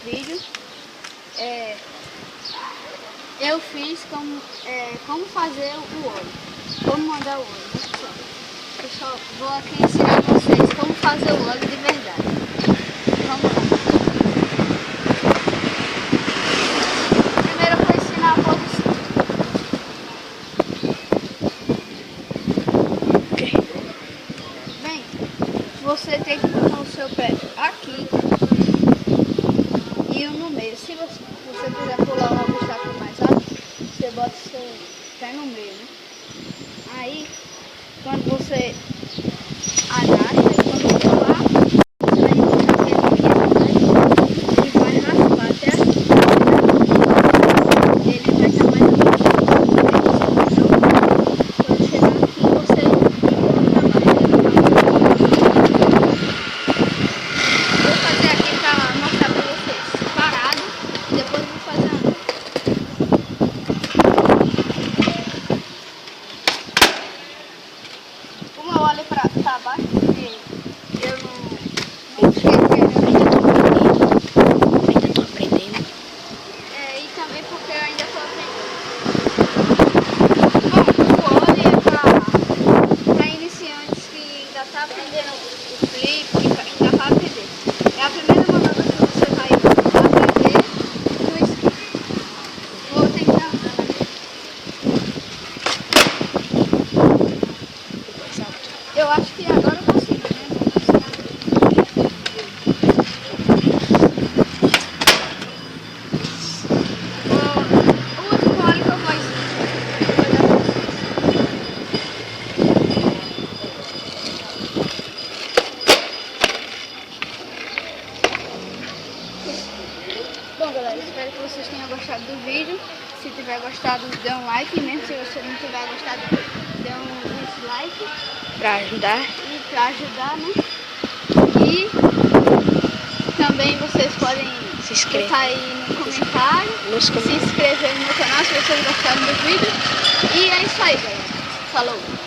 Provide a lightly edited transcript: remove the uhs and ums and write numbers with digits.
vídeo. Eu fiz como fazer o óleo, como mandar o óleo. Pessoal, vou aqui ensinar vocês como fazer o óleo de verdade. Vamos lá. Primeiro eu vou ensinar a posição. Bem, você tem que botar o seu pé aqui e no meio. Se você quiser pular um obstáculo mais alto, você bota o seu pé no meio, né? Aí, quando você agacha, quando pular, você vai encontrar ele aqui atrás, ele vai raspar até aqui. Ele vai estar mais abaixo. Quando chegar aqui, você empurra para baixo. Vou fazer aqui para mostrar para vocês parado, depois vou fazer andando. Como eu olho para baixo, porque eu não sei o que eu ainda tô aprendendo. e também porque eu ainda estou aprendendo. Bom, o óleo é para iniciantes que ainda estão aprendendo o flip, que ainda vai aprender. É a primeira manobra que você vai aprender no esqui. Vou tentar andar aqui. Eu acho que agora eu consigo, né? O último óleo que eu vou dar para vocês. Bom, galera, espero que vocês tenham gostado do vídeo. Se tiver gostado, dê um like. Mesmo se você não tiver gostado, dê um dislike. Pra ajudar. E para ajudar, né? E também vocês podem Se inscrever. botar aí no comentário, se inscrever no meu canal se vocês gostaram do vídeo. E é isso aí, galera. Falou!